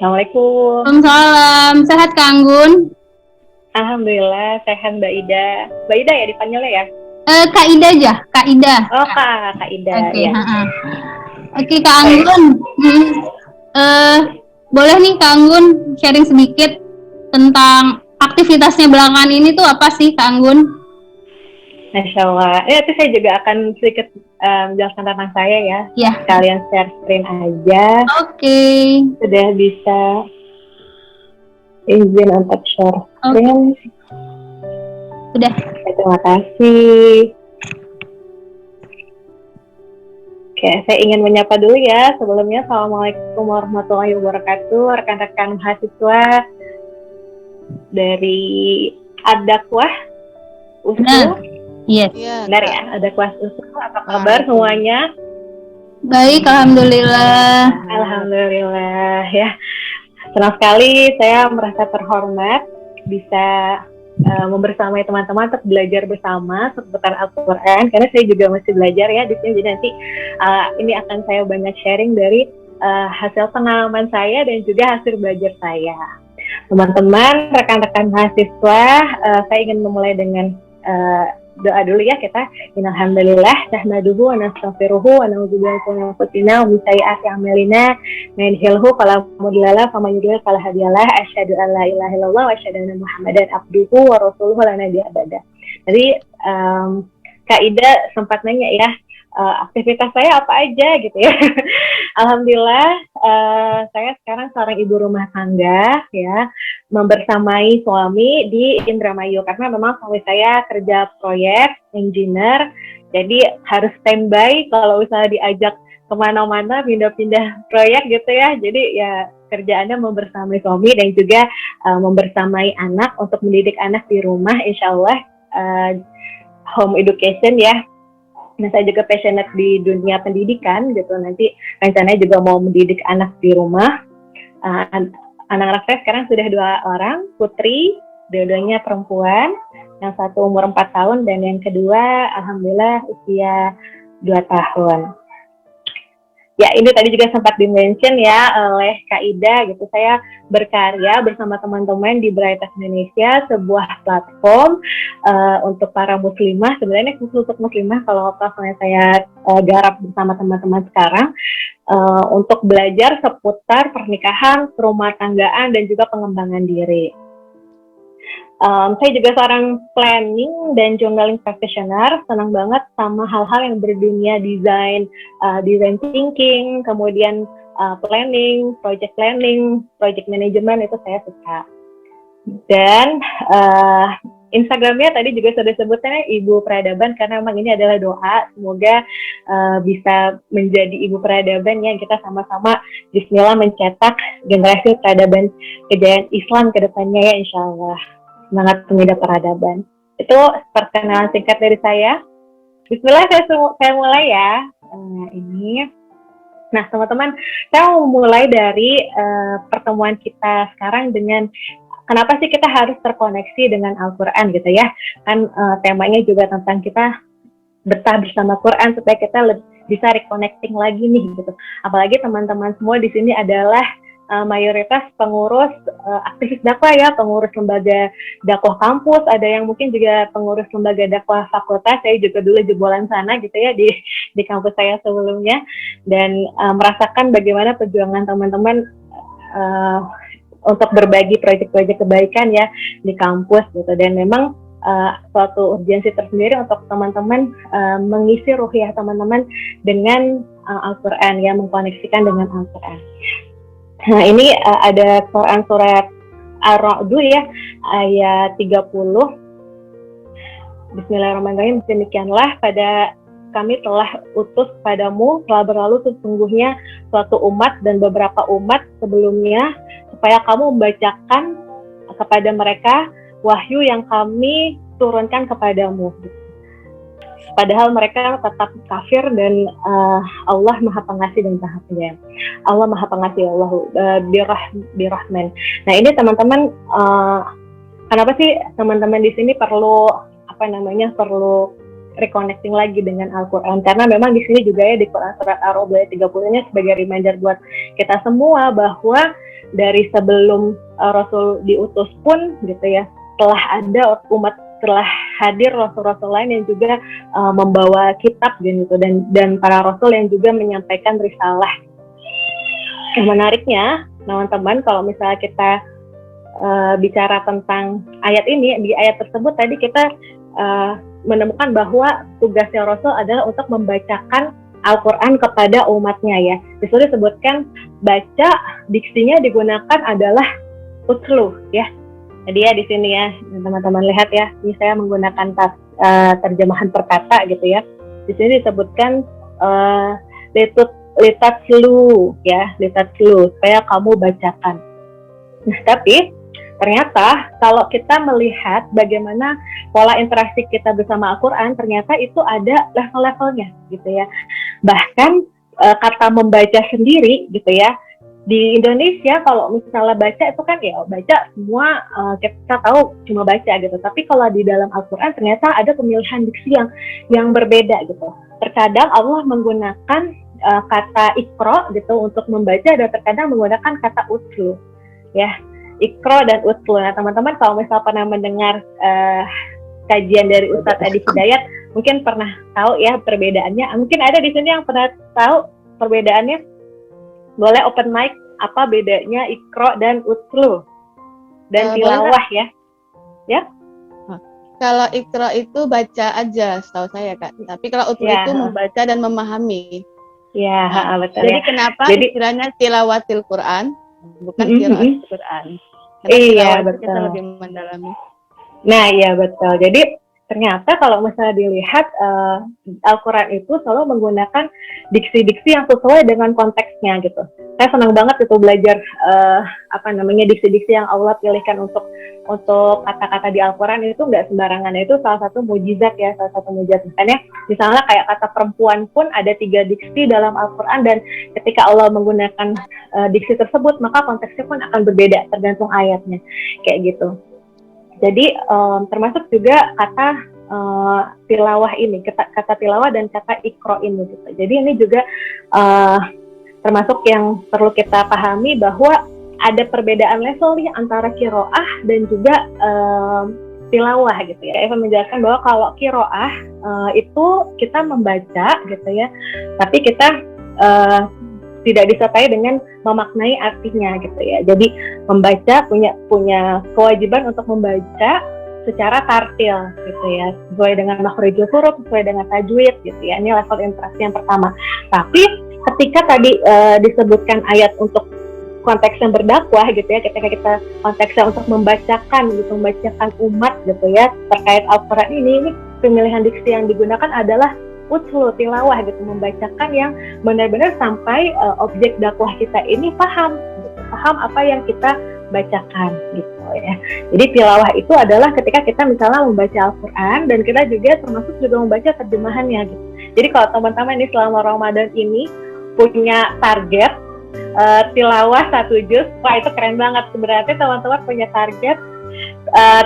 Assalamualaikum. Waalaikumsalam. Sehat Kak Anggun? Alhamdulillah sehat Mbak Ida. Mbak Ida ya dipanggilnya ya? Kak Ida aja, Kak Ida. Oh Kak Ida Oke, ya. ha-ha. Oke Kak Baik. Anggun. Eh, Boleh nih Kak Anggun sharing sedikit tentang aktivitasnya belakangan ini tuh apa sih Kak Anggun? Masya Allah. Nanti saya juga akan sedikit menjelaskan tentang saya ya. Ya. Kalian share screen aja. Oke. Sudah bisa izin untuk share Oke. screen. Udah. Terima kasih. Oke, saya ingin menyapa dulu ya. Sebelumnya, Assalamualaikum warahmatullahi wabarakatuh. Rekan-rekan mahasiswa dari Ad-Dakwah Benar. USU. Yes. Benar ya, Ad-Dakwah USU. Apa kabar semuanya? Baik, alhamdulillah. Alhamdulillah ya. Senang sekali saya merasa terhormat bisa membersamai teman-teman untuk belajar bersama seputar Al-Quran, karena saya juga masih belajar ya di sini. Jadi nanti ini akan saya banyak sharing dari hasil pengalaman saya dan juga hasil belajar saya. Teman-teman, rekan-rekan mahasiswa, saya ingin memulai dengan doa dulu ya kita. Alhamdulillah, nahmaduhu wa nastaghfiruhu wa na'udzubillahi min anfusina wa min sayyiati a'malina. Man yahdihillahu fala mudilla lahu wa man yudlil fala hadiyalah. Asyhadu an la ilaha illallah wa asyhadu anna Muhammadan abduhu wa rasuluhu la nabiyya ba'da. Jadi Kak Ida sempat nanya ya, aktivitas saya apa aja gitu ya. Alhamdulillah, saya sekarang seorang ibu rumah tangga ya, membersamai suami di Indramayu karena memang suami saya kerja proyek engineer, jadi harus standby kalau misalnya diajak kemana-mana pindah-pindah proyek gitu ya. Jadi ya kerjaannya membersamai suami dan juga membersamai anak untuk mendidik anak di rumah, insya Allah home education ya. Nah, saya juga passionate di dunia pendidikan gitu. Nanti rencananya juga mau mendidik anak di rumah. Anak-anak saya sekarang sudah 2 orang, putri, dua-duanya perempuan. Yang satu umur 4 tahun dan yang kedua alhamdulillah usia 2 tahun. Ya, ini tadi juga sempat di-mention ya oleh Kak Ida gitu. Saya berkarya bersama teman-teman di Brightas Indonesia, sebuah platform untuk para muslimah. Sebenarnya khusus untuk muslimah kalau platformnya saya garap bersama teman-teman sekarang untuk belajar seputar pernikahan, rumah tanggaan, dan juga pengembangan diri. Saya juga seorang planning dan journaling practitioner, senang banget sama hal-hal yang berdunia desain thinking, kemudian planning, project management itu saya suka. Dan Instagramnya tadi juga sudah sebutnya Ibu Peradaban, karena memang ini adalah doa semoga bisa menjadi Ibu Peradaban yang kita sama-sama bismillah mencetak generasi peradaban kejayaan Islam ke depannya ya, insya Allah. Semangat pemuda peradaban. Itu perkenalan singkat dari saya. Bismillah, saya mulai ya. Ini. Nah, teman-teman, saya mau mulai dari pertemuan kita sekarang dengan kenapa sih kita harus terkoneksi dengan Al-Quran gitu ya. Kan temanya juga tentang kita betah bersama Quran supaya kita bisa reconnecting lagi nih gitu. Apalagi teman-teman semua di sini adalah mayoritas pengurus aktivis dakwah ya, pengurus lembaga dakwah kampus, ada yang mungkin juga pengurus lembaga dakwah fakultas. Saya juga dulu jebolan sana gitu ya di kampus saya sebelumnya, dan merasakan bagaimana perjuangan teman-teman untuk berbagi proyek-proyek kebaikan ya di kampus gitu. Dan memang suatu urgensi tersendiri untuk teman-teman mengisi ruhiyah teman-teman dengan Al-Quran ya, mengkoneksikan dengan Al-Quran. Nah, ini ada Quran surat Ar-Ra'd ya, ayat 30. Bismillahirrahmanirrahim. Demikianlah pada kami telah utus padamu telah berlalu sesungguhnya suatu umat dan beberapa umat sebelumnya, supaya kamu membacakan kepada mereka wahyu yang kami turunkan kepadamu. Padahal mereka tetap kafir dan Allah Maha Pengasih dan Maha Penyayang. Allah Maha Pengasih, Allah birahman. Nah, ini teman-teman, kenapa sih teman-teman di sini perlu reconnecting lagi dengan Al-Quran, karena memang di sini juga ya di Quran surat Ar-Ra'd ayat 30-nya sebagai reminder buat kita semua bahwa dari sebelum Rasul diutus pun gitu ya, telah ada umat, telah hadir rasul-rasul lain yang juga membawa kitab gitu, dan para rasul yang juga menyampaikan risalah. Yang menariknya teman-teman, kalau misalnya kita bicara tentang ayat ini, di ayat tersebut tadi kita menemukan bahwa tugasnya Rasul adalah untuk membacakan Al-Quran kepada umatnya ya. Di situ disebutkan baca, diksinya digunakan adalah utlu ya. Jadi ya di sini ya teman-teman lihat ya, ini saya menggunakan terjemahan perkata gitu ya. Di sini disebutkan litatlu ya, litatlu, supaya kamu bacakan. Nah, tapi ternyata kalau kita melihat bagaimana pola interaksi kita bersama Al-Quran, ternyata itu ada level-levelnya gitu ya. Bahkan kata membaca sendiri gitu ya, di Indonesia kalau misalnya baca itu kan ya baca semua, kita tahu cuma baca gitu. Tapi kalau di dalam Al-Quran ternyata ada pemilihan diksi yang berbeda gitu. Terkadang Allah menggunakan kata ikro gitu untuk membaca, dan terkadang menggunakan kata utlu ya. Ikro dan utlu. Nah teman-teman kalau misalnya pernah mendengar kajian dari Ustadz Adi Hidayat, mungkin pernah tahu ya perbedaannya. Mungkin ada di sini yang pernah tahu perbedaannya. Boleh open mic, apa bedanya ikro dan utlu dan tilawah ya? Ya. Kalau ikro itu baca aja, setahu saya Kak. Tapi kalau utlu itu membaca dan memahami. Ya, betul. Jadi kenapa istilahnya tilawatil Quran, bukan qiraatul Quran? Karena iya, betul. Kita lebih mendalami. Nah, iya betul. Jadi ternyata kalau misalnya dilihat Al-Quran itu selalu menggunakan diksi-diksi yang sesuai dengan konteksnya gitu. Saya senang banget itu belajar diksi-diksi yang Allah pilihkan untuk kata-kata di Al-Quran itu nggak sembarangan. Itu salah satu mujizat ya, salah satu mujizat. Misalnya kayak kata perempuan pun ada 3 diksi dalam Al-Quran, dan ketika Allah menggunakan diksi tersebut maka konteksnya pun akan berbeda tergantung ayatnya kayak gitu. Jadi termasuk juga kata tilawah ini, kata tilawah dan kata ikro ini gitu. Jadi ini juga termasuk yang perlu kita pahami bahwa ada perbedaan level nih antara kiroah dan juga tilawah gitu ya. Eva menjelaskan bahwa kalau kiroah itu kita membaca gitu ya, tapi kita tidak disertai dengan memaknai artinya gitu ya. Jadi membaca punya kewajiban untuk membaca secara tartil gitu ya, sesuai dengan makhrijul huruf, sesuai dengan tajwid gitu ya. Ini level interaksi yang pertama. Tapi ketika tadi disebutkan ayat untuk konteks yang berdakwah gitu ya, ketika kita konteksnya untuk membacakan umat gitu ya terkait Al-Quran ini pemilihan diksi yang digunakan adalah utlu, tilawah gitu, membacakan yang benar-benar sampai objek dakwah kita ini paham apa yang kita bacakan gitu ya. Jadi tilawah itu adalah ketika kita misalnya membaca Al-Quran dan kita juga termasuk juga membaca terjemahannya gitu. Jadi kalau teman-teman ini selama Ramadan ini punya target tilawah 1 juz, wah itu keren banget. Berarti teman-teman punya target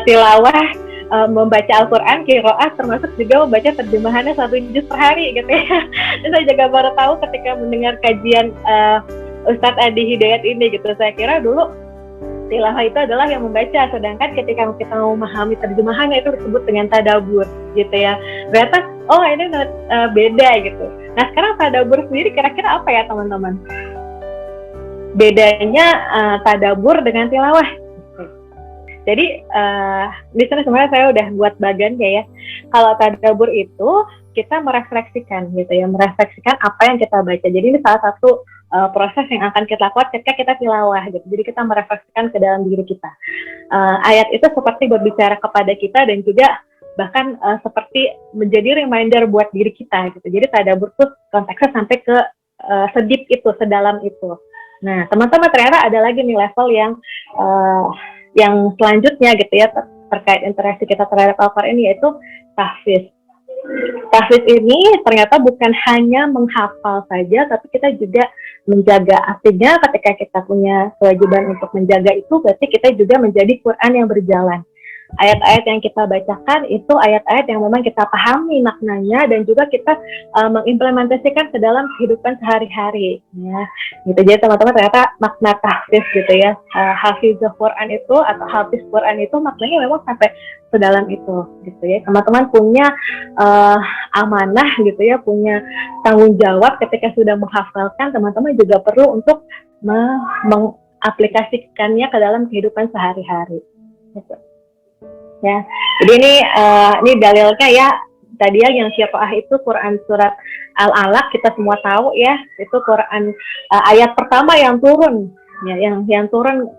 tilawah membaca Al-Quran, qiraah, termasuk juga membaca terjemahannya 1 juz per hari gitu ya. Dan saya juga baru tahu ketika mendengar kajian Ustadz Adi Hidayat ini gitu. Saya kira dulu tilawah itu adalah yang membaca, sedangkan ketika kita mau memahami terjemahannya itu disebut dengan tadabur gitu ya. Berarti ini beda gitu. Nah sekarang tadabur sendiri kira-kira apa ya teman-teman? Bedanya tadabur dengan tilawah. Jadi di sana sebenarnya saya udah buat bagannya ya. Kalau tadabur itu kita merefleksikan gitu ya, merefleksikan apa yang kita baca. Jadi ini salah satu proses yang akan kita lakukan ketika kita tilawah gitu. Jadi kita merefleksikan ke dalam diri kita. Ayat itu seperti berbicara kepada kita dan juga bahkan seperti menjadi reminder buat diri kita gitu. Jadi tadabur tuh konteksnya sampai ke sedip itu, sedalam itu. Nah teman-teman ternyata ada lagi nih level yang selanjutnya gitu ya terkait interaksi kita terhadap Al-Quran ini, yaitu tahfiz. Tahfiz ini ternyata bukan hanya menghafal saja, tapi kita juga menjaga. Artinya ketika kita punya kewajiban untuk menjaga itu, berarti kita juga menjadi Quran yang berjalan. ayat-ayat yang kita bacakan itu ayat-ayat yang memang kita pahami maknanya dan juga kita mengimplementasikan ke dalam kehidupan sehari-hari ya. Gitu. Jadi teman-teman ternyata makna tahfiz gitu ya. Hafizul Quran itu atau hafiz Quran itu maknanya memang sampai sedalam itu gitu ya. Teman-teman punya amanah gitu ya, punya tanggung jawab ketika sudah menghafalkan, teman-teman juga perlu untuk mengaplikasikannya ke dalam kehidupan sehari-hari. Gitu. Ya, jadi ini dalilnya ya tadi ya yang syafa'ah itu Quran surat Al-Alaq kita semua tahu ya, itu Quran ayat pertama yang turun ya, yang turun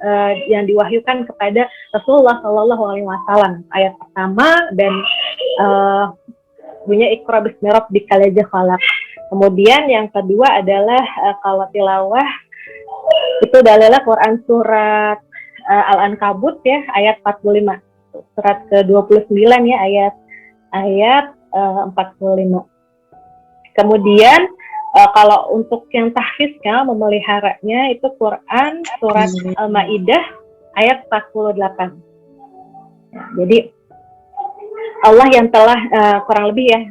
yang diwahyukan kepada Rasulullah Shallallahu Alaihi Wasallam, ayat pertama dan bunyinya Iqra bismi rabbikal ladzi khalaq. Kemudian yang kedua adalah kalau tilawah itu dalilnya Quran surat Al-Ankabut ya ayat 45. Surat ke-29 ya ayat 45. Kemudian kalau untuk yang tahfiznya memeliharanya itu Quran surat Al-Maidah ayat 48. Nah, jadi Allah yang telah kurang lebih ya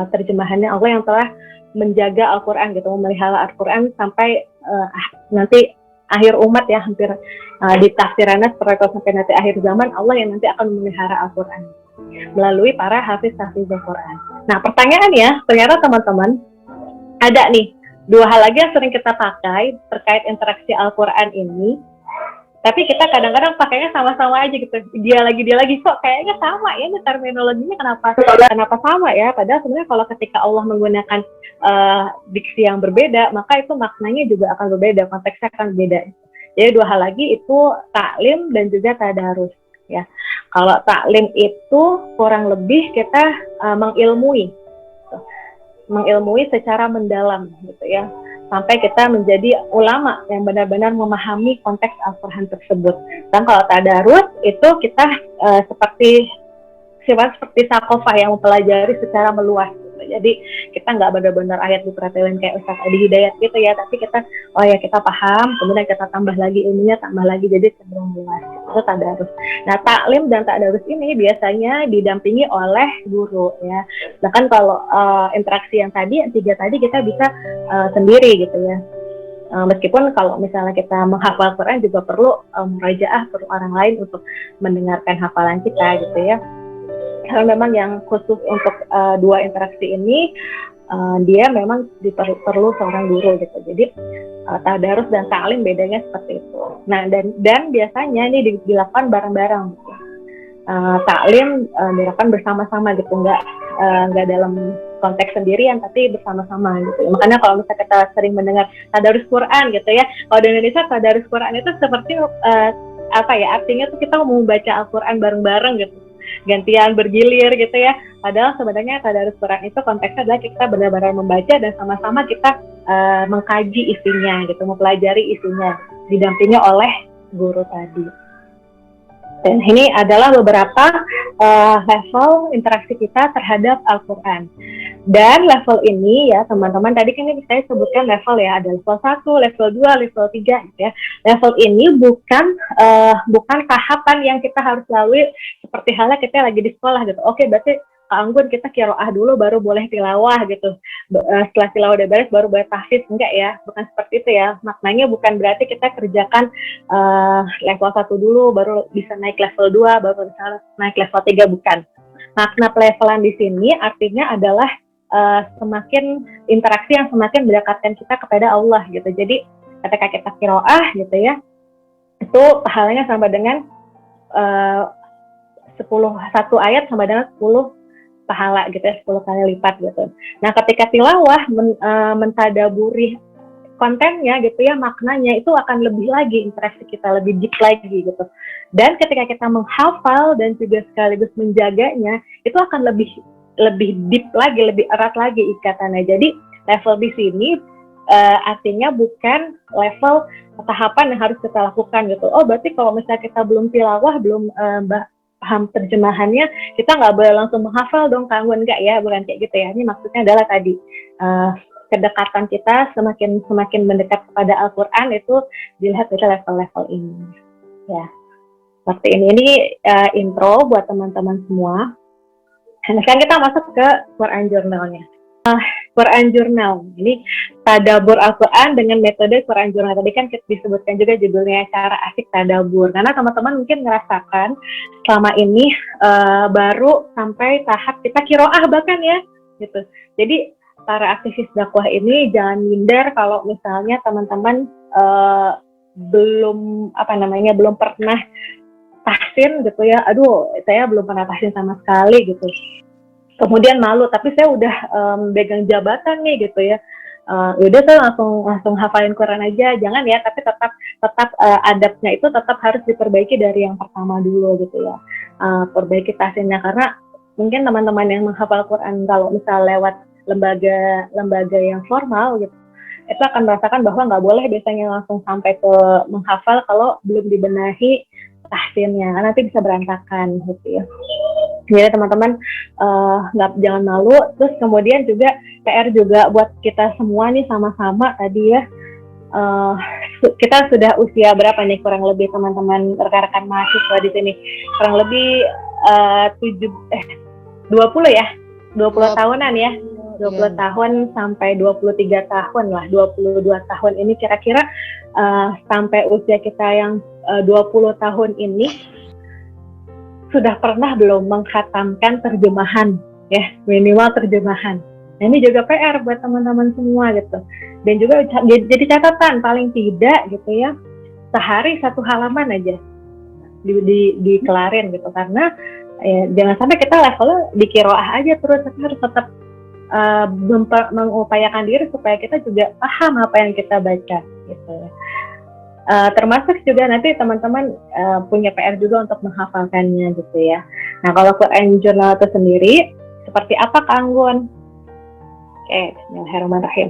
terjemahannya, Allah yang telah menjaga Al-Quran gitu, memelihara Al-Quran sampai nanti akhir umat ya, hampir di tafsirannya seperti itu sampai nanti akhir zaman, Allah yang nanti akan memelihara Al-Quran melalui para hafiz-hafiz Al-Quran. Nah pertanyaannya, ternyata teman-teman ada nih dua hal lagi yang sering kita pakai terkait interaksi Al-Quran ini, tapi kita kadang-kadang pakainya sama-sama aja gitu, dia lagi kok kayaknya sama ya, ini terminologinya kenapa sama ya, padahal sebenarnya kalau ketika Allah menggunakan diksi yang berbeda, maka itu maknanya juga akan berbeda, konteksnya akan beda. Jadi dua hal lagi itu taklim dan juga tadarus ya. Kalau taklim itu kurang lebih kita mengilmui secara mendalam gitu ya, sampai kita menjadi ulama yang benar-benar memahami konteks Al-Quran tersebut. Dan kalau tadarus itu kita seperti sakofah yang mempelajari secara meluas gitu. Jadi kita nggak benar-benar ayat diperhatiin kayak Ustaz Adi Hidayat gitu ya, tapi kita kita paham, kemudian kita tambah lagi ilmunya, jadi cenderung meluas. Itu tadarus. Nah taklim dan tadarus ini biasanya didampingi oleh guru ya. Bahkan kalau interaksi yang tiga tadi kita bisa sendiri gitu ya. Meskipun kalau misalnya kita menghafal Quran juga perlu murajaah, perlu orang lain untuk mendengarkan hafalan kita gitu ya. Kalau memang yang khusus untuk dua interaksi ini, dia memang perlu seorang guru gitu. Jadi tadarus dan taklim bedanya seperti itu. Nah dan biasanya ini dilakukan bareng-bareng. Gitu. Taklim dilakukan bersama-sama gitu, nggak dalam konteks sendirian tapi bersama-sama gitu. Makanya kalau misalnya kita sering mendengar tadarus Quran gitu ya, kalau di Indonesia tadarus Quran itu seperti artinya tuh kita mau membaca Al-Quran bareng-bareng gitu, gantian bergilir gitu ya. Padahal sebenarnya tadarus Quran itu konteksnya adalah kita benar-benar membaca dan sama-sama kita mengkaji isinya gitu, mempelajari isinya, didampingi oleh guru tadi. Dan ini adalah beberapa level interaksi kita terhadap Al-Quran. Dan level ini ya teman-teman, tadi kan saya sebutkan level ya, ada level 1, level 2, level 3 gitu ya. Level ini bukan tahapan yang kita harus lalui seperti halnya kita lagi di sekolah gitu. Oke, berarti Kak Anggun kita qiraah dulu baru boleh tilawah gitu. Setelah tilawah udah beres baru boleh tahfiz, enggak ya, bukan seperti itu ya. Maknanya bukan berarti kita kerjakan level 1 dulu baru bisa naik level 2, baru bisa naik level 3, bukan. Makna pelevelan di sini artinya adalah semakin interaksi yang semakin mendekatkan kita kepada Allah gitu. Jadi ketika kita qiraah gitu ya, itu pahalanya sama dengan 1 ayat sama dengan 10 pahala gitu ya, 10 kali lipat gitu. Nah ketika tilawah mentadaburi kontennya gitu ya, maknanya itu akan lebih lagi, interaksi kita lebih deep lagi gitu. Dan ketika kita menghafal dan juga sekaligus menjaganya, itu akan lebih deep lagi, lebih erat lagi ikatannya. Jadi level di sini artinya bukan level tahapan yang harus kita lakukan gitu. Oh berarti kalau misalnya kita belum tilawah, belum paham terjemahannya, kita nggak boleh langsung menghafal dong Kak Anggun, enggak ya, bukan kayak gitu ya. Ini maksudnya adalah tadi kedekatan kita semakin mendekat kepada Al-Quran itu dilihat dari level-level ini ya. Seperti ini. Ini intro buat teman-teman semua. Nah, sekarang kita masuk ke Quran Journal-nya. Quran Journal, ini tadabur Al-Quran dengan metode Quran Journal. Tadi kan disebutkan juga judulnya cara asik tadabur. Karena teman-teman mungkin ngerasakan selama ini baru sampai tahap kita kiroah bahkan ya, gitu. Jadi para aktivis dakwah ini jangan minder kalau misalnya teman-teman belum pernah tahsin gitu ya. Aduh, saya belum pernah tahsin sama sekali gitu. Kemudian malu, tapi saya udah pegang jabatan nih gitu ya. Yaudah saya langsung hafalin Quran aja, jangan ya. Tapi tetap adabnya itu tetap harus diperbaiki dari yang pertama dulu gitu ya. Perbaiki tahsinnya, karena mungkin teman-teman yang menghafal Quran kalau misal lewat lembaga yang formal gitu, itu akan merasakan bahwa nggak boleh biasanya langsung sampai ke menghafal kalau belum dibenahi tahsinnya, nanti bisa berantakan gitu ya. Jadi teman-teman jangan malu. Terus kemudian juga PR juga buat kita semua nih sama-sama tadi ya. Kita sudah usia berapa nih kurang lebih teman-teman rekan-rekan mahasiswa di sini? Kurang lebih 20 ya? 20 tahunan ya. 20 tahun sampai 23 tahun lah. 22 tahun ini kira-kira sampai usia kita yang 20 tahun ini sudah pernah belum mengkhatamkan terjemahan ya, minimal terjemahan. Nah, ini juga PR buat teman-teman semua gitu. Dan juga jadi catatan paling tidak gitu ya, sehari 1 halaman aja dikelarin gitu, karena jangan sampai kita levelnya di kiroah aja terus, tapi harus tetap mengupayakan diri supaya kita juga paham apa yang kita baca gitu ya. Termasuk juga nanti teman-teman punya PR juga untuk menghafalkannya gitu ya. Nah, kalau Quran Journal itu sendiri seperti apa Kak Anggun? Oke, bismillahirrahmanirrahim.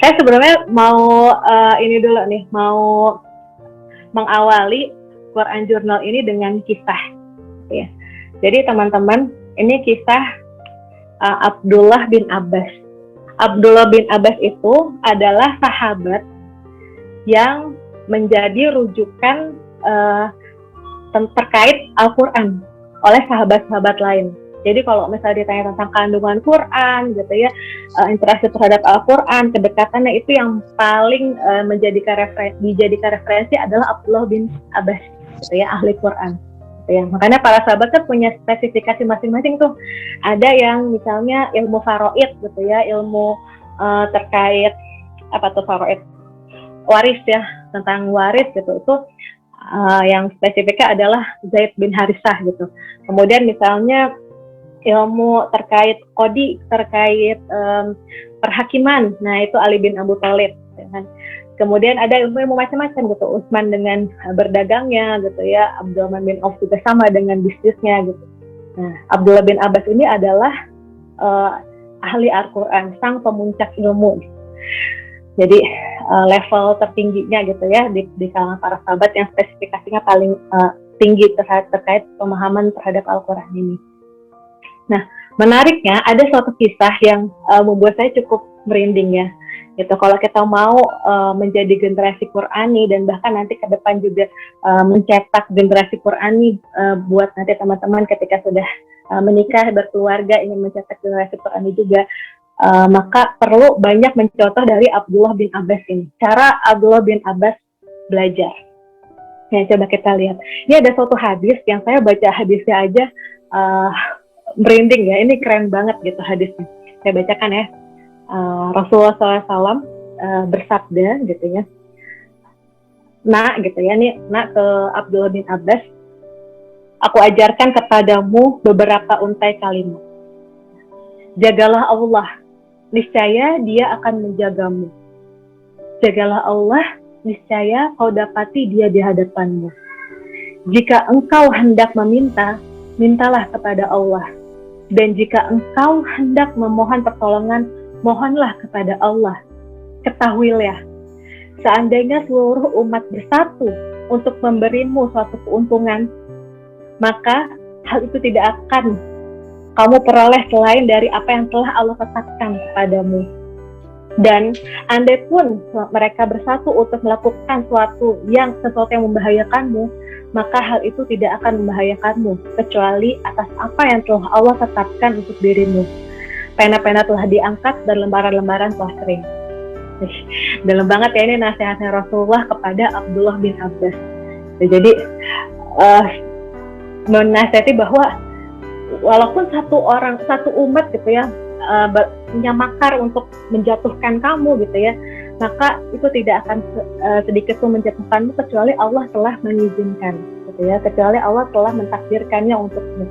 Saya sebenarnya mau ini dulu nih, mau mengawali Quran Journal ini dengan kisah ya. Jadi teman-teman, ini kisah Abdullah bin Abbas. Abdullah bin Abbas itu adalah sahabat yang menjadi rujukan terkait Al-Quran oleh sahabat-sahabat lain. Jadi kalau misalnya ditanya tentang kandungan Quran gitu ya, interaksi terhadap Al-Quran, kedekatannya itu yang paling dijadikan referensi adalah Abdullah bin Abbas gitu ya, ahli Quran gitu ya. Makanya para sahabat kan punya spesifikasi masing-masing tuh. Ada yang misalnya ilmu faraid gitu ya, ilmu terkait apa tuh faraid, waris ya, tentang waris gitu, itu yang spesifiknya adalah Zaid bin Harisah gitu. Kemudian misalnya ilmu terkait kodi, terkait perhakiman, nah itu Ali bin Abu Thalib ya kan. Kemudian ada ilmu macam-macam gitu, Utsman dengan berdagangnya gitu ya, Abdurrahman bin Auf juga sama dengan bisnisnya gitu. Nah, Abdullah bin Abbas ini adalah ahli Al-Quran, sang pemuncak ilmu. Jadi level tertingginya gitu ya di kalangan para sahabat yang spesifikasinya paling tinggi terkait pemahaman terhadap Al-Quran ini. Nah, menariknya ada suatu kisah yang membuat saya cukup merinding ya. Gitu. Kalau kita mau menjadi generasi Qurani dan bahkan nanti ke depan juga mencetak generasi Qurani buat nanti teman-teman ketika sudah menikah, berkeluarga, ingin mencetak generasi Qurani juga, maka perlu banyak mencontoh dari Abdullah bin Abbas ini. Cara Abdullah bin Abbas belajar. Ya, coba kita lihat. Ini ada suatu hadis yang saya baca hadisnya aja merinding ya. Ini keren banget gitu hadisnya. Saya bacakan ya. Rasulullah SAW bersabda gitu ya. Nak gitu ya, nih nak ke Abdullah bin Abbas, aku ajarkan kepadamu beberapa untai kalimat. Jagalah Allah, niscaya Dia akan menjagamu. Jagalah Allah, niscaya kau dapati Dia di hadapanmu. Jika engkau hendak meminta, mintalah kepada Allah. Dan jika engkau hendak memohon pertolongan, mohonlah kepada Allah. Ketahuilah, seandainya seluruh umat bersatu untuk memberimu suatu keuntungan, maka hal itu tidak akan kamu peroleh selain dari apa yang telah Allah tetapkan kepadamu. Dan andai pun mereka bersatu untuk melakukan sesuatu yang membahayakanmu, maka hal itu tidak akan membahayakanmu kecuali atas apa yang telah Allah tetapkan untuk dirimu. Pena-pena telah diangkat dan lembaran-lembaran telah kering. Dalam banget ya ini nasihatnya Rasulullah kepada Abdullah bin Abbas. Jadi menasihati bahwa walaupun satu umat gitu ya punya makar untuk menjatuhkan kamu gitu ya, maka itu tidak akan sedikit pun menjatuhkanmu kecuali Allah telah mengizinkan gitu ya, kecuali Allah telah mentakdirkannya untukmu.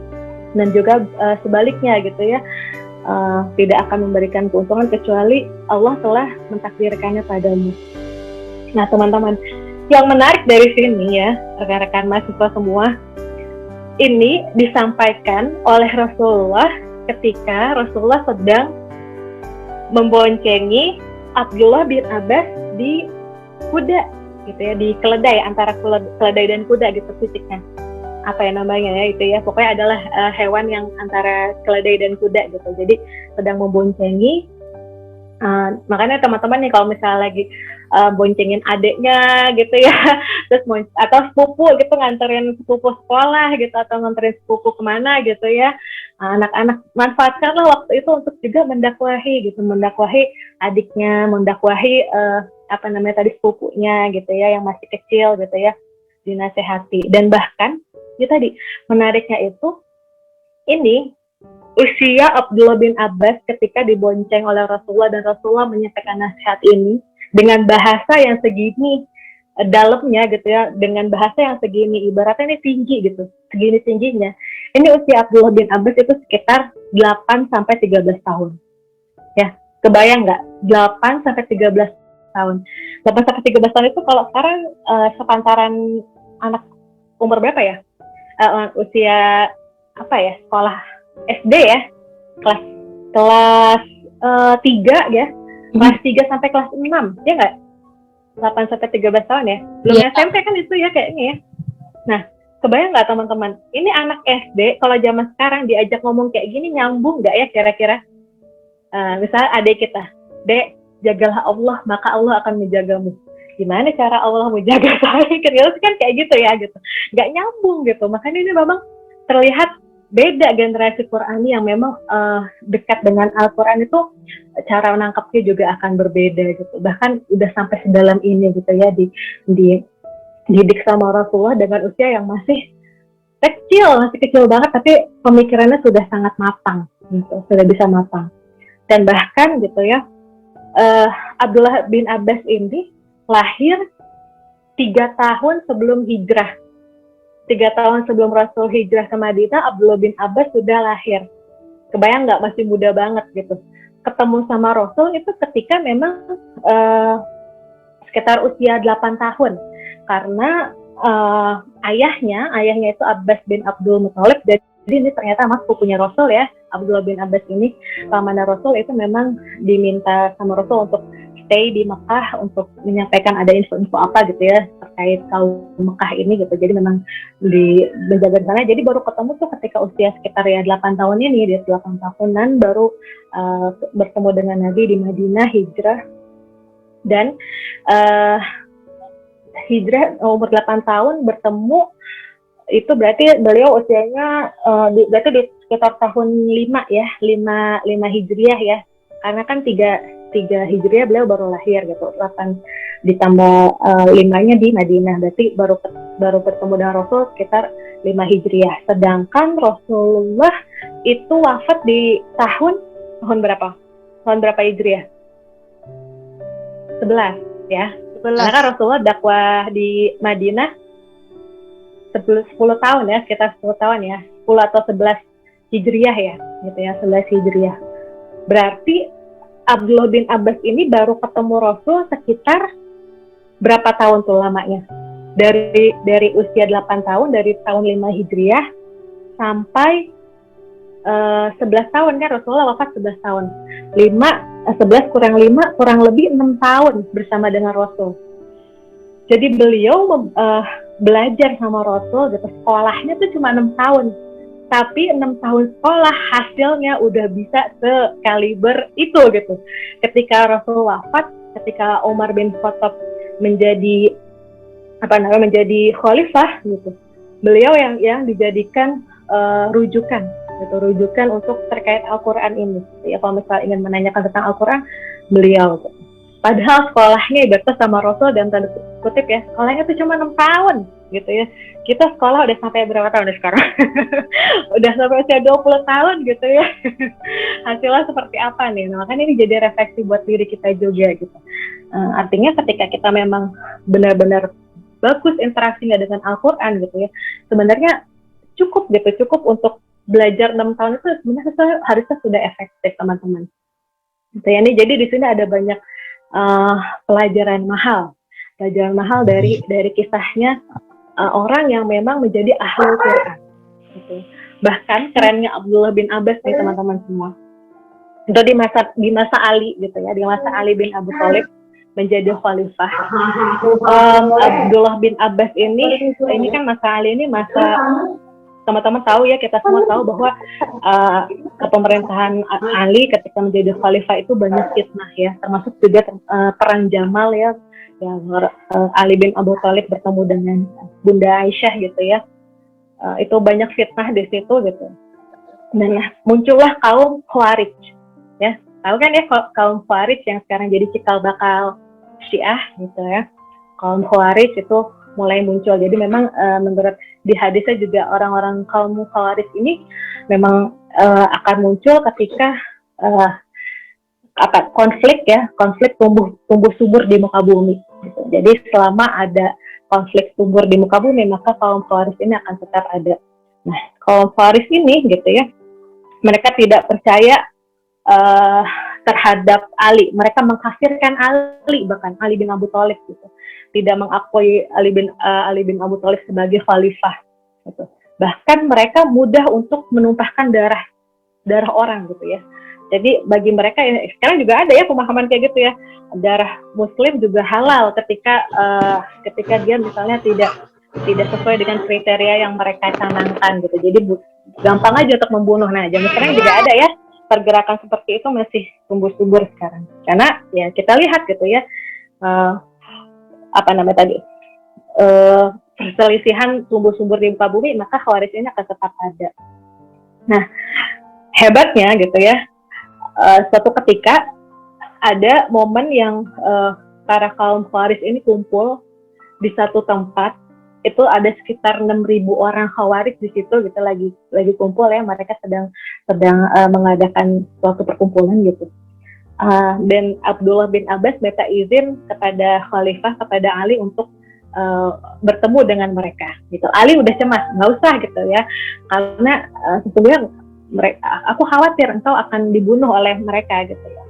Dan juga sebaliknya gitu ya, tidak akan memberikan keuntungan kecuali Allah telah mentakdirkannya padamu. Nah teman-teman, yang menarik dari sini ya rekan-rekan mahasiswa semua, ini disampaikan oleh Rasulullah ketika Rasulullah sedang memboncengi Abdullah bin Abbas di kuda gitu ya, di keledai, antara keledai dan kuda gitu fisiknya. Apa ya namanya ya itu ya, pokoknya adalah hewan yang antara keledai dan kuda gitu. Jadi sedang memboncengi, makanya teman-teman nih kalau misalnya lagi boncengin adiknya gitu ya, terus atau sepupu gitu nganterin sepupu sekolah gitu, atau nganterin sepupu kemana gitu ya, anak-anak manfaatkanlah waktu itu untuk juga mendakwahi adiknya, mendakwahi tadi sepupunya gitu ya yang masih kecil gitu ya, dinasehati. Dan bahkan itu tadi menariknya itu, ini usia Abdullah bin Abbas ketika dibonceng oleh Rasulullah dan Rasulullah menyampaikan nasihat ini dengan bahasa yang segini dalamnya gitu ya, dengan bahasa yang segini ibaratnya ini tinggi gitu, segini tingginya. Ini usia Abdullah bin Abbas itu sekitar 8-13 tahun. Ya, kebayang nggak? 8-13 tahun. 8-13 tahun itu kalau sekarang sepantaran anak umur berapa ya? Usia sekolah SD ya, kelas 3 ya, kelas 3 sampai kelas 6 ya nggak? 8-13 tahun ya, belum SMP kan itu ya kayaknya ya. Nah kebayang nggak teman-teman, ini anak SD kalau zaman sekarang diajak ngomong kayak gini nyambung nggak ya kira-kira? Misalnya adik kita, Dek, jagalah Allah maka Allah akan menjagamu. Gimana cara Allah menjaga saya? Kan kayak gitu ya gitu, nggak nyambung gitu. Makanya ini memang terlihat beda generasi Qurani yang memang dekat dengan Al-Quran itu, cara menangkapnya juga akan berbeda gitu. Bahkan udah sampai sedalam ini gitu ya, dididik sama Rasulullah dengan usia yang masih kecil banget, tapi pemikirannya sudah sangat matang gitu, sudah bisa matang. Dan bahkan gitu ya, Abdullah bin Abbas ini lahir 3 tahun sebelum hijrah. 3 tahun sebelum Rasul hijrah ke Madinah, Abdullah bin Abbas sudah lahir. Kebayang nggak, masih muda banget gitu. Ketemu sama Rasul itu ketika memang sekitar usia 8 tahun. Karena ayahnya itu Abbas bin Abdul Muthalib. Jadi ini ternyata sepupunya Rasul ya, Abdullah bin Abbas ini. Pamannya Rasul itu memang diminta sama Rasul untuk stay di Mekah untuk menyampaikan ada info-info apa gitu ya terkait kaum Mekah ini gitu. Jadi memang menjaga di sana. Jadi baru ketemu tuh ketika usia sekitar ya 8 tahun ini, dia 8 tahunan baru bertemu dengan Nabi di Madinah, hijrah. Dan hijrah umur 8 tahun bertemu itu berarti beliau usianya berarti di sekitar tahun 5 ya, 5 Hijriah ya. Karena kan 3 Hijriah beliau baru lahir gitu, 8 ditambah 5-nya di Madinah, berarti baru bertemu dengan Rasul sekitar 5 Hijriah. Sedangkan Rasulullah itu wafat di tahun berapa? Tahun berapa Hijriah? 11 ya. 11. Karena kan Rasulullah dakwah di Madinah 10 tahun ya, sekitar 10 tahun ya, 10 atau 11 Hijriah ya, gitu ya, 11 Hijriah. Berarti Abdullah bin Abbas ini baru ketemu Rasul sekitar berapa tahun tuh lamanya? Dari usia 8 tahun, dari tahun 5 Hijriah sampai 11 tahun kan, Rasulullah wafat 11 tahun. 11 kurang 5 kurang lebih 6 tahun bersama dengan Rasul. Jadi beliau belajar sama Rasul gitu, sekolahnya tuh cuma 6 tahun. Tapi 6 tahun sekolah hasilnya udah bisa sekaliber itu gitu. Ketika Rasul wafat, ketika Umar bin Khattab menjadi khalifah gitu, beliau yang dijadikan rujukan untuk terkait Al-Quran ini. Ya, kalau misalnya ingin menanyakan tentang Al-Quran, beliau. Padahal sekolahnya ibaratnya sama Rasul dan tanda kutip ya, sekolahnya itu cuma 6 tahun gitu ya. Kita sekolah udah sampai berapa tahun sekarang? Udah sampai usia 20 tahun gitu ya. Hasilnya seperti apa nih? Nah, makanya ini jadi refleksi buat diri kita juga gitu. Artinya ketika kita memang benar-benar bagus interaksinya dengan Al-Quran gitu ya, sebenarnya cukup untuk belajar 6 tahun itu sebenarnya harusnya sudah efektif, teman-teman. Gitu ya. Ini jadi di sini ada banyak pelajaran mahal dari kisahnya orang yang memang menjadi ahlul Quran. Gitu. Bahkan kerennya Abdullah bin Abbas nih, teman-teman semua. Itu di masa Ali gitu ya, di masa Ali bin Abi Thalib menjadi khalifah. Abdullah bin Abbas ini kan masa Ali ini masa, teman-teman tahu ya, kita semua tahu bahwa kepemerintahan Ali ketika menjadi khalifah itu banyak fitnah ya, termasuk juga perang Jamal ya, yang Ali bin Abi Thalib bertemu dengan Bunda Aisyah gitu ya. Itu banyak fitnah di situ gitu. Dan muncullah kaum Khawarij ya. Tahu kan ya kaum Khawarij yang sekarang jadi cikal bakal Syiah gitu ya. Kaum Khawarij itu mulai muncul. Jadi memang menurut di hadisnya juga orang-orang kaum Khawarij ini memang akan muncul ketika konflik tumbuh subur di muka bumi. Gitu. Jadi selama ada konflik subur di muka bumi, maka kaum Khawarij ini akan tetap ada. Nah, kaum Khawarij ini gitu ya, mereka tidak percaya terhadap Ali. Mereka mengkafirkan Ali, bahkan Ali bin Abi Thalib gitu. Tidak mengakui Ali bin Abi Thalib sebagai khalifah gitu. Bahkan mereka mudah untuk menumpahkan darah orang gitu ya. Jadi bagi mereka ya, sekarang juga ada ya pemahaman kayak gitu ya, darah muslim juga halal ketika dia misalnya tidak sesuai dengan kriteria yang mereka canangkan gitu. Jadi gampang aja untuk membunuh. Nah, zaman sekarang juga ada ya pergerakan seperti itu, masih tumbuh subur sekarang. Karena ya kita lihat gitu ya, perselisihan tumbuh subur di muka bumi, maka Khawarij ini akan tetap ada. Nah, hebatnya gitu ya, suatu ketika ada momen yang para kaum Khawarij ini kumpul di satu tempat. Itu ada sekitar 6.000 orang Khawarij di situ gitu, lagi kumpul ya, mereka sedang mengadakan suatu perkumpulan gitu. Dan Abdullah bin Abbas minta izin kepada khalifah, kepada Ali untuk bertemu dengan mereka gitu. Ali udah cemas, nggak usah gitu ya, karena sesungguhnya aku khawatir engkau akan dibunuh oleh mereka gitu ya.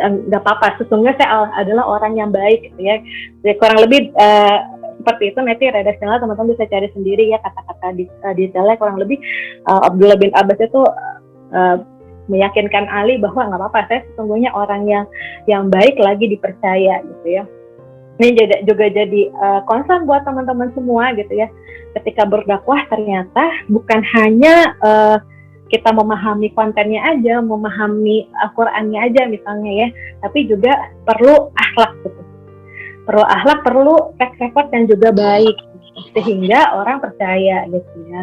Nggak apa-apa, sesungguhnya saya adalah orang yang baik gitu ya. Jadi kurang lebih seperti itu, nanti redaksional teman-teman bisa cari sendiri ya kata-kata detailnya. Kurang lebih Abdullah bin Abbas itu meyakinkan Ali bahwa nggak apa-apa, saya sesungguhnya orang yang baik, lagi dipercaya gitu ya. Ini juga jadi concern buat teman-teman semua gitu ya. Ketika berdakwah ternyata bukan hanya kita memahami kontennya aja, memahami Al-Qurannya aja misalnya ya, tapi juga perlu akhlak gitu. Perlu akhlak, perlu track record yang juga baik, sehingga orang percaya gitu ya.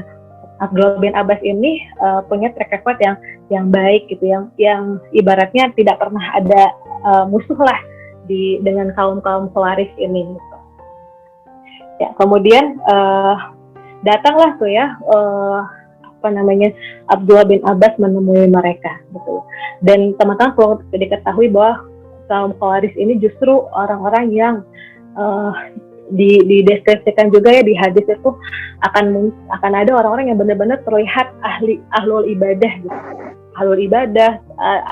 Abdullah bin Abbas ini punya track record yang baik gitu, yang ibaratnya tidak pernah ada musuh lah dengan kaum Khawarij ini gitu. Ya, kemudian datanglah tuh ya Abdullah bin Abbas menemui mereka gitu. Dan teman-teman perlu diketahui bahwa kaum Khawarij ini justru orang-orang yang dideskripsikan juga ya di hadis itu akan ada orang-orang yang benar-benar terlihat ahlul ibadah gitu. Ahlul ibadah,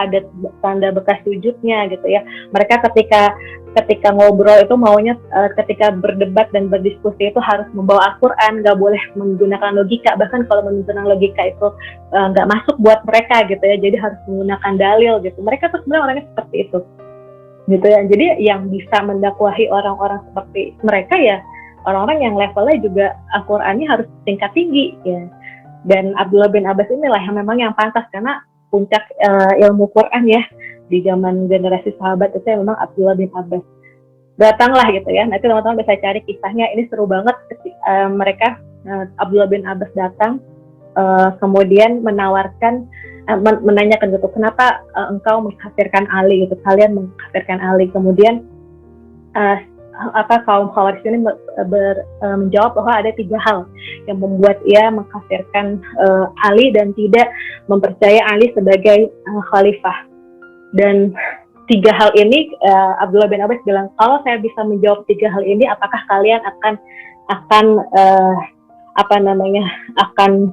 ada tanda bekas sujudnya gitu ya. Mereka ketika ngobrol itu maunya ketika berdebat dan berdiskusi itu harus membawa Al-Quran, nggak boleh menggunakan logika. Bahkan kalau menggunakan logika itu nggak masuk buat mereka gitu ya. Jadi harus menggunakan dalil gitu. Mereka tuh sebenarnya orangnya seperti itu gitu ya. Jadi yang bisa mendakwahi orang-orang seperti mereka ya orang-orang yang levelnya juga Al-Qurannya harus tingkat tinggi ya. Dan Abdullah bin Abbas inilah yang memang yang pantas, karena puncak ilmu Quran ya di zaman generasi sahabat itu ya memang Abdullah bin Abbas. Datanglah gitu ya, nanti teman-teman bisa cari kisahnya, ini seru banget. Mereka Abdullah bin Abbas datang, kemudian menawarkan, menanyakan gitu, kenapa engkau mengkafirkan Ali gitu, kalian mengkafirkan Ali. Kemudian kaum Khawarij ini menjawab bahwa ada 3 hal yang membuat ia mengkafirkan Ali dan tidak mempercayai Ali sebagai khalifah. Dan 3 hal ini, Abdullah bin Abbas bilang, kalau saya bisa menjawab 3 hal ini, apakah kalian akan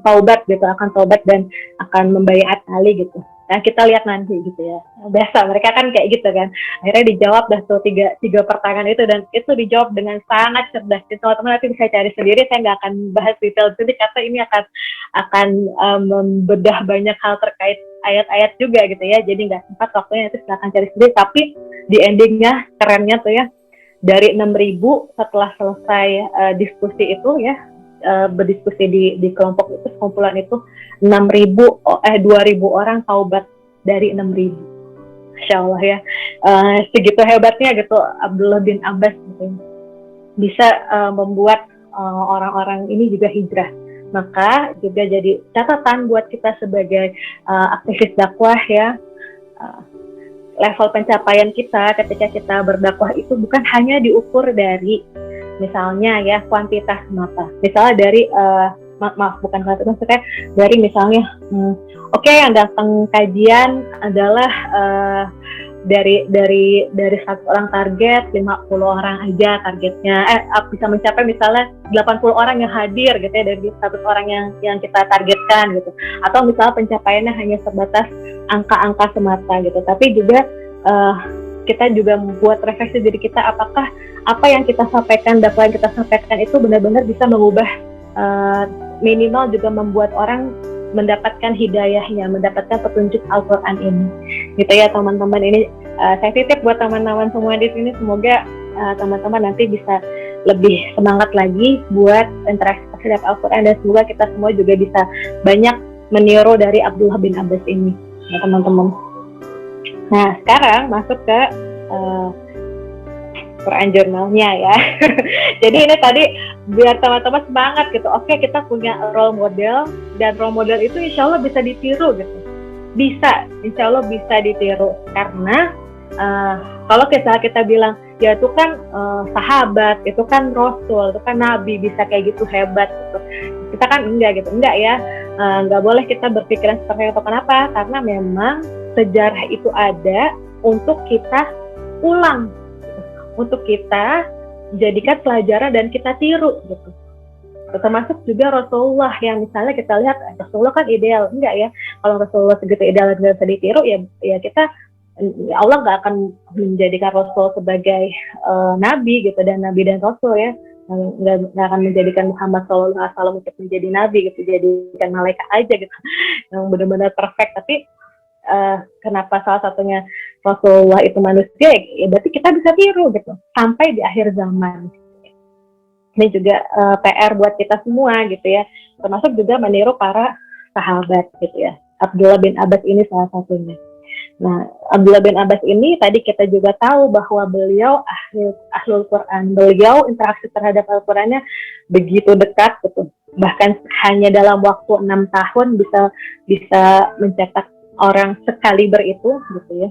taubat gitu, akan taubat dan akan membaiat Ali gitu. Nah, kita lihat nanti gitu ya. Biasa mereka kan kayak gitu kan. Akhirnya dijawab dah tuh tiga pertanyaan itu, dan itu dijawab dengan sangat cerdas. Jadi teman-teman nanti bisa cari sendiri, saya nggak akan bahas detail sendiri karena ini akan membedah banyak hal terkait ayat-ayat juga gitu ya. Jadi nggak sempat waktunya, nanti silakan cari sendiri. Tapi di endingnya kerennya tuh ya, dari 6.000 setelah selesai diskusi itu ya, berdiskusi di kelompok itu, sekumpulan itu, 2.000 orang taubat dari 6.000. Masya Allah ya, segitu hebatnya gitu Abdullah bin Abbas gitu, bisa membuat orang-orang ini juga hijrah. Maka juga jadi catatan buat kita sebagai aktivis dakwah ya, level pencapaian kita ketika kita berdakwah itu bukan hanya diukur dari misalnya ya kuantitas semata. Misalnya dari bukan kuantitas, maksudnya dari misalnya yang datang kajian adalah dari 100 orang target 50 orang aja targetnya, bisa mencapai misalnya 80 orang yang hadir gitu ya dari 100 orang yang kita targetkan gitu, atau misalnya pencapaiannya hanya sebatas angka-angka semata gitu. Tapi juga kita juga membuat refleksi diri kita, apakah apa yang kita sampaikan, dakwah yang kita sampaikan itu benar-benar bisa mengubah, minimal juga membuat orang mendapatkan hidayahnya, mendapatkan petunjuk Al-Quran ini gitu ya teman-teman. Ini saya titip buat teman-teman semua di sini, semoga teman-teman nanti bisa lebih semangat lagi buat interaksi terhadap Al-Quran, dan semoga kita semua juga bisa banyak meniru dari Abdullah bin Abbas ini ya teman-teman. Nah, sekarang masuk ke Quran Journal-nya ya. Jadi ini tadi biar teman-teman semangat gitu. Oke, kita punya role model, dan role model itu insya Allah bisa ditiru gitu. Bisa, insya Allah bisa ditiru. Karena kalau kita bilang, ya itu kan sahabat, itu kan Rasul, itu kan Nabi, bisa kayak gitu hebat gitu. Kita kan enggak gitu, enggak ya. Enggak boleh kita berpikiran seperti itu. Kenapa? Karena memang sejarah itu ada untuk kita ulang, gitu. Untuk kita jadikan pelajaran dan kita tiru gitu. Termasuk juga Rasulullah, yang misalnya kita lihat Rasulullah kan ideal, enggak ya? Kalau Rasulullah segitu ideal dan bisa ditiru, ya kita, Allah nggak akan menjadikan Rasul sebagai nabi gitu, dan nabi dan Rasul ya, nggak akan menjadikan Muhammad SAW untuk menjadi nabi gitu, jadikan malaikat aja gitu yang benar-benar perfect. Tapi kenapa salah satunya Rasulullah itu manusia, ya berarti kita bisa tiru gitu sampai di akhir zaman. Ini juga PR buat kita semua gitu ya, termasuk juga meniru para sahabat gitu ya. Abdullah bin Abbas ini salah satunya. Nah, Abdullah bin Abbas ini tadi kita juga tahu bahwa beliau ahlul Quran, beliau interaksi terhadap Al-Qurannya begitu dekat gitu. Bahkan hanya dalam waktu 6 tahun bisa mencetak orang sekaliber itu gitu ya.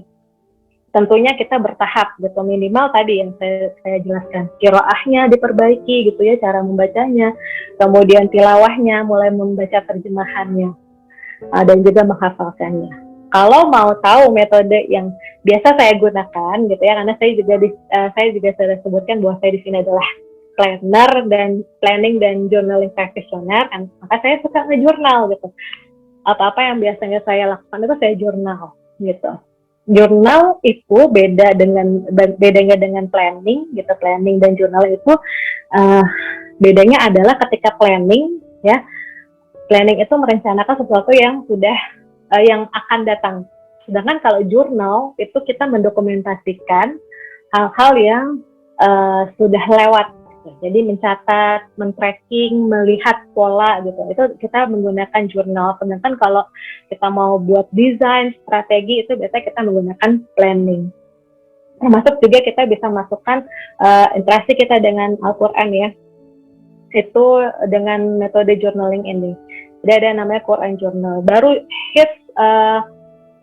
Tentunya kita bertahap gitu, minimal tadi yang saya jelaskan, qiraahnya diperbaiki gitu ya, cara membacanya, kemudian tilawahnya, mulai membaca terjemahannya, dan juga menghafalkannya. Kalau mau tahu metode yang biasa saya gunakan gitu ya, karena saya juga sudah sebutkan bahwa saya di sini adalah planning dan journaling practitioner, kan, maka saya suka nge-jurnal gitu. Apa yang biasanya saya lakukan itu saya jurnal gitu. Jurnal itu bedanya dengan planning gitu. Planning dan jurnal itu bedanya adalah ketika planning ya, planning itu merencanakan sesuatu yang sudah yang akan datang. Sedangkan kalau jurnal itu kita mendokumentasikan hal-hal yang sudah lewat. Jadi mencatat, men-tracking, melihat pola gitu. Itu kita menggunakan jurnal. Sedangkan kalau kita mau buat desain, strategi, itu biasanya kita menggunakan planning. Termasuk juga kita bisa masukkan interaksi kita dengan Al-Quran ya. itu dengan metode journaling ini. Jadi ada namanya Quran Journal. Baru hits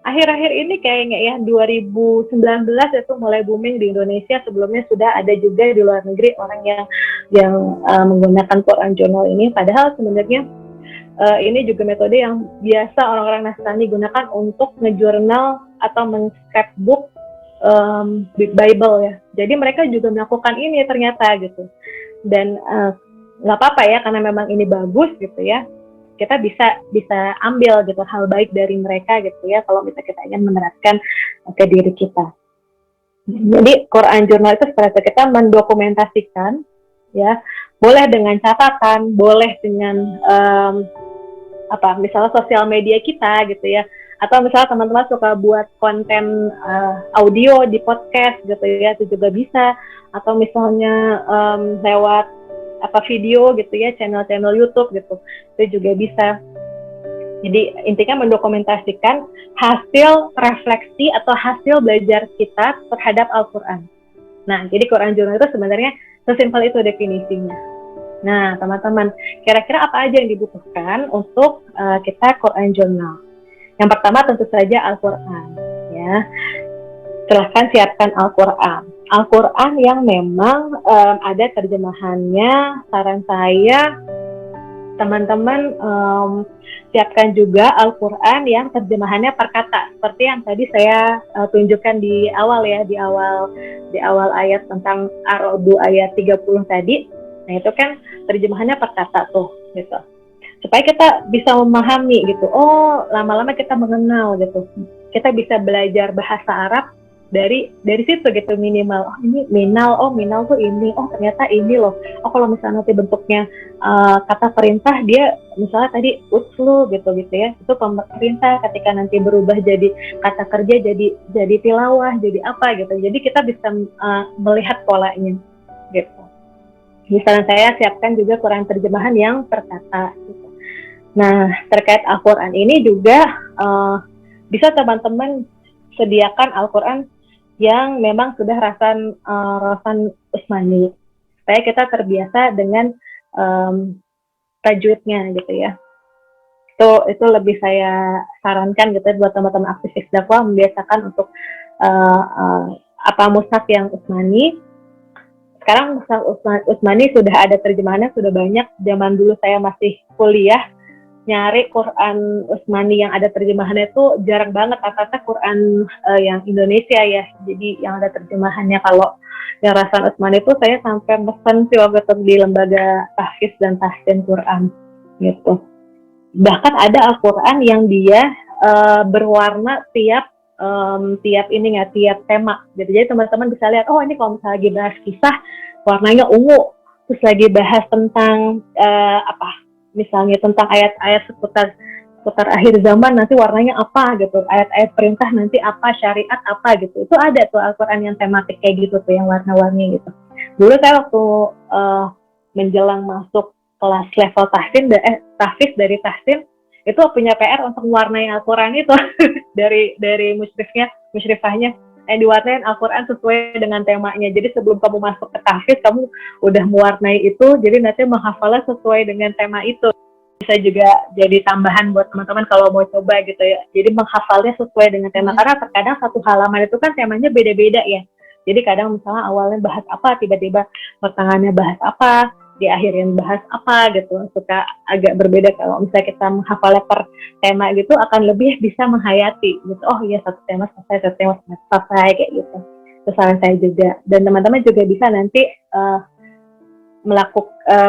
akhir-akhir ini kayaknya ya 2019 itu mulai booming di Indonesia. Sebelumnya sudah ada juga di luar negeri orang yang menggunakan Quran Journal ini. Padahal sebenarnya ini juga metode yang biasa orang-orang Nasrani gunakan untuk ngejurnal atau men-scrapbook Bible ya. Jadi mereka juga melakukan ini ternyata gitu. Dan nggak apa-apa ya, karena memang ini bagus gitu ya. Kita bisa ambil gitu hal baik dari mereka gitu ya, kalau misalnya kita ingin menerapkan ke diri kita. Jadi Quran Journal itu seperti kita mendokumentasikan ya, boleh dengan catatan, boleh dengan misalnya sosial media kita gitu ya, atau misalnya teman-teman suka buat konten audio di podcast gitu ya, itu juga bisa, atau misalnya lewat video gitu ya, channel-channel YouTube gitu, itu juga bisa. Jadi intinya mendokumentasikan hasil refleksi atau hasil belajar kita terhadap Al-Quran. Nah, jadi Quran Journal itu sebenarnya sesimpel itu definisinya. Nah, teman-teman, kira-kira apa aja yang dibutuhkan untuk kita Quran Journal? Yang pertama tentu saja Al-Quran, ya. Silahkan siapkan Al-Quran. Al-Quran yang memang ada terjemahannya. Saran saya, teman-teman siapkan juga Al-Quran yang terjemahannya per kata, seperti yang tadi saya tunjukkan di awal ya, di awal ayat tentang Ar-Ra'd ayat 30 tadi. Nah, itu kan terjemahannya per kata tuh gitu. Supaya kita bisa memahami gitu. Oh, lama-lama kita mengenal gitu. Kita bisa belajar bahasa Arab dari situ gitu minimal. Oh, ini minal tuh ini. Oh, ternyata ini loh. Oh, kalau misalnya nanti bentuknya kata perintah, dia misalnya tadi utlu gitu ya. Itu perintah, ketika nanti berubah jadi kata kerja, jadi tilawah, jadi apa gitu. Jadi kita bisa melihat polanya gitu. Misalnya saya siapkan juga Quran terjemahan yang per kata gitu. Nah, terkait Al-Quran ini juga bisa teman-teman sediakan Al-Quran yang memang sudah rasan Utsmani, supaya kita terbiasa dengan tajwidnya gitu ya. Itu lebih saya sarankan gitu buat teman-teman aktivis dakwah, membiasakan untuk mushaf yang Utsmani. Sekarang mushaf Utsmani sudah ada terjemahannya, sudah banyak. Zaman dulu saya masih kuliah, nyari Quran Utsmani yang ada terjemahannya itu jarang banget. Rata-rata Quran yang Indonesia ya, jadi yang ada terjemahannya. Kalau yang rasan Utsmani itu saya sampai mesen sih waktu itu di lembaga tahfiz dan tahsin Quran gitu. Bahkan ada Al-Quran yang dia berwarna tiap tema gitu. Jadi teman-teman bisa lihat, oh ini kalau misalnya lagi bahas kisah warnanya ungu, terus lagi bahas tentang misalnya tentang ayat-ayat seputar akhir zaman, nanti warnanya apa gitu, ayat-ayat perintah nanti apa, syariat apa gitu. Itu ada tuh Al-Quran yang tematik kayak gitu tuh, yang warna-warni gitu. Dulu saya waktu menjelang masuk kelas level tahfiz dari tahsin, itu punya PR untuk mewarnai Al-Quran itu dari musyrifahnya diwarnain Al-Quran sesuai dengan temanya. Jadi sebelum kamu masuk ke tahfiz, kamu udah mewarnai itu, jadi nanti menghafalnya sesuai dengan tema itu. Bisa juga jadi tambahan buat teman-teman kalau mau coba gitu ya. Jadi menghafalnya sesuai dengan tema, karena terkadang satu halaman itu kan temanya beda-beda ya. Jadi kadang misalnya awalnya bahas apa, tiba-tiba pertengahannya bahas apa, di akhirin bahas apa gitu, suka agak berbeda. Kalau misalnya kita menghafalnya per tema gitu, akan lebih bisa menghayati gitu. Oh iya, satu tema selesai kayak gitu. Itu saran saya juga. Dan teman-teman juga bisa nanti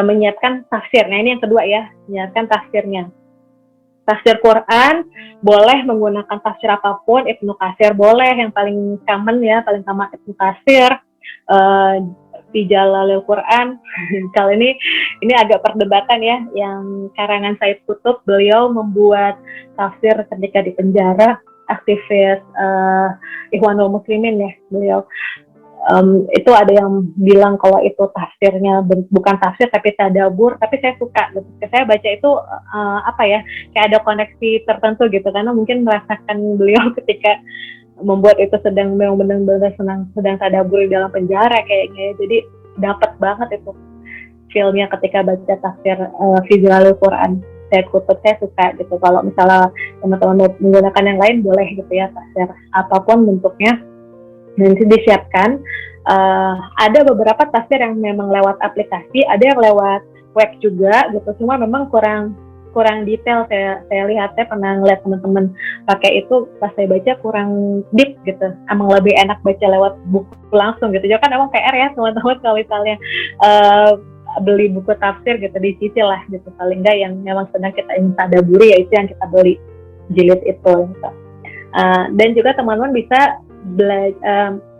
menyiapkan tafsir. Nah, ini yang kedua ya, menyiapkan tafsirnya. Tafsir Quran boleh menggunakan tafsir apapun, Ibnu Katsir boleh, yang paling common Ibnu Katsir, di Jalalil Quran. Kalau ini agak perdebatan ya, yang karangan Said Qutb, beliau membuat tafsir ketika di penjara, aktivis Ikhwanul Muslimin ya beliau. Itu ada yang bilang kalau itu tafsirnya bukan tafsir tapi tadabur, tapi saya suka. Saya baca itu kayak ada koneksi tertentu gitu, karena mungkin merasakan beliau ketika membuat itu sedang benar-benar sedang tadabur di dalam penjara kayaknya. Jadi dapat banget itu. feel-nya ketika baca tafsir visual Quran. Saya kutub, saya suka gitu. Kalau misalnya teman-teman mau menggunakan yang lain boleh gitu ya, tafsir apapun bentuknya nanti disiapkan. Ada beberapa tafsir yang memang lewat aplikasi, ada yang lewat web juga gitu. Semua memang kurang detail. Saya lihatnya pernah ngeliat teman-teman pakai itu, pas saya baca kurang deep gitu. Emang lebih enak baca lewat buku langsung gitu. Jadi kan emang PR ya teman-teman kalau misalnya beli buku tafsir gitu, dicicil lah gitu, paling enggak yang memang sedang kita ingin tadaburi, yaitu yang kita beli jilid itu gitu. Dan juga teman-teman bisa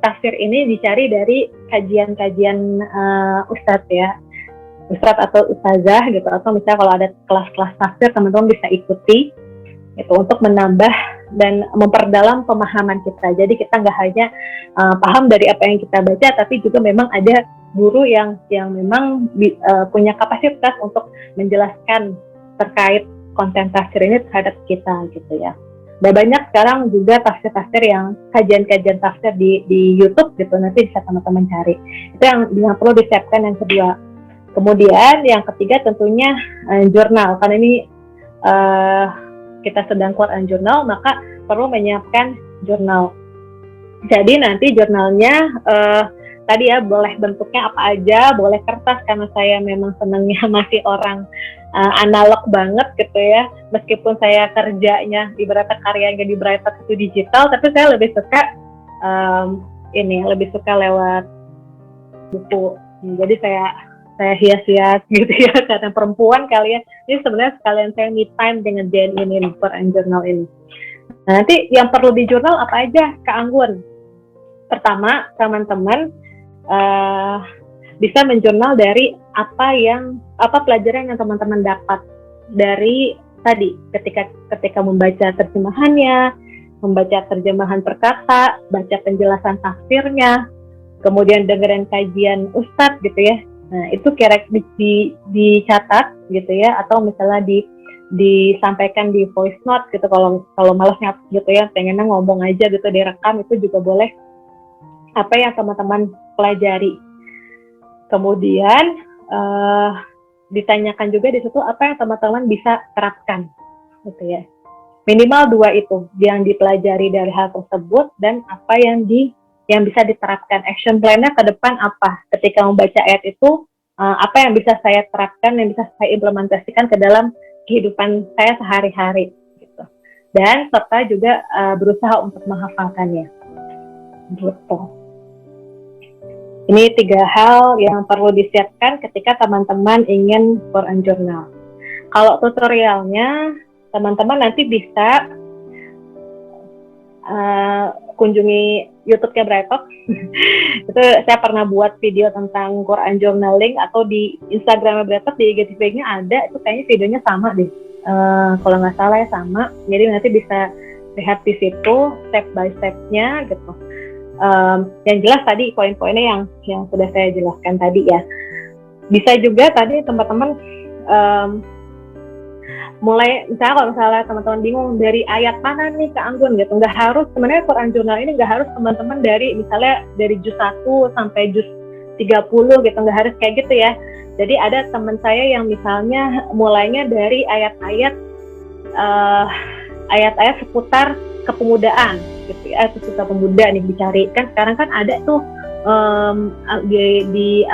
tafsir ini dicari dari kajian-kajian ustadz ya, ustadz atau ustazah gitu, atau misalnya kalau ada kelas-kelas tafsir teman-teman bisa ikuti itu untuk menambah dan memperdalam pemahaman kita. Jadi kita nggak hanya paham dari apa yang kita baca, tapi juga memang ada guru yang memang punya kapasitas untuk menjelaskan terkait konten tafsir ini terhadap kita gitu ya. Dan banyak sekarang juga tafsir-tafsir yang kajian-kajian tafsir di YouTube gitu, nanti bisa teman-teman cari. Itu yang perlu disiapkan yang kedua. Kemudian yang ketiga tentunya jurnal, karena ini kita sedang Quran Journal, maka perlu menyiapkan jurnal. Jadi nanti jurnalnya tadi ya boleh bentuknya apa aja, boleh kertas karena saya memang senangnya masih orang analog banget gitu ya. Meskipun saya kerjanya ibaratnya karyanya di Brighton itu digital, tapi saya lebih suka lebih suka lewat buku. Jadi saya hias-hias gitu ya, karena perempuan kali ya. Ini sebenarnya sekalian saya me time dengan Jen ini, Quran Journal ini. Nah, nanti yang perlu di jurnal apa aja, Kak Anggun? Pertama, teman-teman bisa menjurnal dari apa pelajaran yang teman-teman dapat dari tadi ketika membaca terjemahannya, membaca terjemahan perkata, baca penjelasan tafsirnya, kemudian dengerin kajian ustadz gitu ya. Nah, itu kira-kira dicatat gitu ya, atau misalnya disampaikan di voice note gitu, kalau malasnya gitu ya, pengennya ngomong aja gitu, direkam itu juga boleh apa yang teman-teman pelajari. Kemudian ditanyakan juga di situ apa yang teman-teman bisa terapkan gitu ya. Minimal 2 itu yang dipelajari dari hal tersebut, dan apa yang bisa diterapkan, action plan-nya ke depan apa. Ketika membaca ayat itu apa yang bisa saya terapkan, yang bisa saya implementasikan ke dalam kehidupan saya sehari-hari gitu. Dan serta juga berusaha untuk menghafalkannya gitu. Ini 3 hal yang perlu disiapkan ketika teman-teman ingin Quran Journal. Kalau tutorialnya, teman-teman nanti bisa kunjungi YouTube-nya Brighton. Itu saya pernah buat video tentang Quran Journaling, atau di Instagram Brighton, di IGTV-nya ada, itu kayaknya videonya sama deh. Kalau nggak salah ya sama. Jadi nanti bisa lihat di situ step by step-nya gitu. Yang jelas tadi poin-poinnya yang sudah saya jelaskan tadi ya. Bisa juga tadi teman-teman mulai, misalnya kalau misalnya teman-teman bingung dari ayat mana nih Kak Anggun gitu, nggak harus, sebenarnya Quran Journal ini nggak harus teman-teman dari juz 1 sampai juz 30 gitu, nggak harus kayak gitu ya. Jadi ada teman saya yang misalnya mulainya dari ayat-ayat seputar kepemudaan gitu ya, seputar pemuda nih dicari. Kan sekarang kan ada tuh di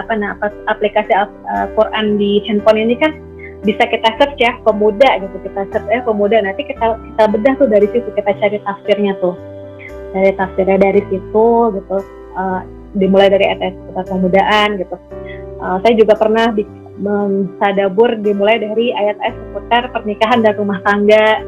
aplikasi Quran di handphone ini kan bisa kita search ya pemuda gitu, kita search pemuda, nanti kita bedah tuh dari situ, kita cari tafsirnya tuh, dari tafsirnya dari situ gitu, dimulai dari ayat seputar pemudaan gitu. Saya juga pernah tadabur dimulai dari ayat-ayat seputar pernikahan dan rumah tangga,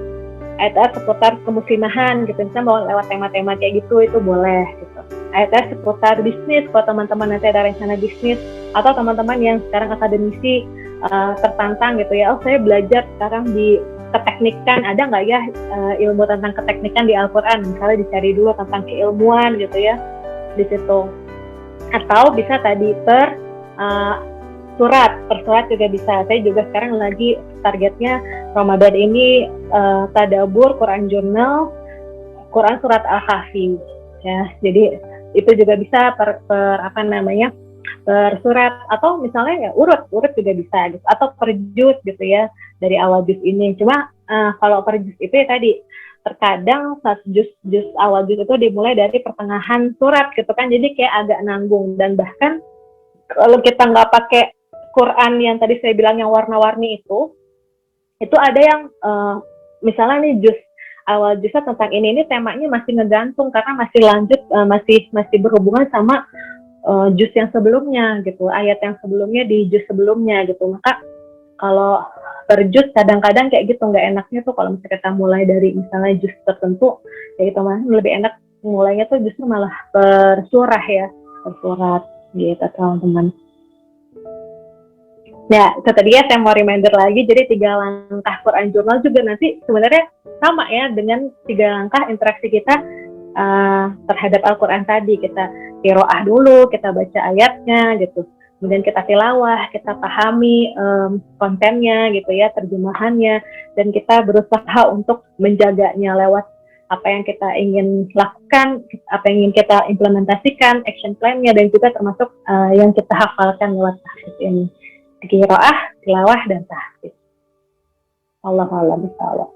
ayat-ayat seputar kemuslimahan gitu, misalnya mau lewat tema-tema kayak gitu, itu boleh gitu. Ayat-ayat seputar bisnis, kalau teman-teman nanti ada rencana bisnis, atau teman-teman yang sekarang akademisi tertantang gitu ya, saya belajar sekarang di keteknikan, ada nggak ya ilmu tentang keteknikan di Al-Quran, misalnya dicari dulu tentang keilmuan gitu ya di situ. Atau bisa tadi per surat juga bisa. Saya juga sekarang lagi targetnya Ramadan ini tadabur Quran Journal, Quran surat Al-Kahfi ya. Jadi itu juga bisa per per surat, atau misalnya ya urut juga bisa gitu, atau per juz gitu ya, dari awal juz ini. Cuma kalau per juz itu ya tadi, terkadang saat juz awal juz itu dimulai dari pertengahan surat gitu kan, jadi kayak agak nanggung. Dan bahkan kalau kita nggak pakai Quran yang tadi saya bilang yang warna-warni itu ada yang misalnya nih juz awal juznya tentang ini temanya masih ngegantung karena masih lanjut, masih berhubungan sama juz yang sebelumnya gitu, ayat yang sebelumnya di juz sebelumnya gitu. Maka kalau per juz kadang-kadang kayak gitu nggak enaknya tuh kalau misalnya kita mulai dari misalnya juz tertentu, ya itu mah lebih enak mulainya tuh justru malah per surah ya, per surat gitu teman-teman. Ya, tadi ya saya mau reminder lagi, jadi 3 langkah Quran Journal juga nanti sebenarnya sama ya dengan 3 langkah interaksi kita terhadap Al-Quran tadi. Kita qiraah dulu, kita baca ayatnya gitu, kemudian kita tilawah, kita pahami kontennya gitu ya, terjemahannya, dan kita berusaha untuk menjaganya lewat apa yang kita ingin lakukan, apa yang ingin kita implementasikan, action plan-nya, dan juga termasuk yang kita hafalkan lewat tahfiz ini. Qiraah, tilawah, dan tahfiz. Allahu a'lam bishawab.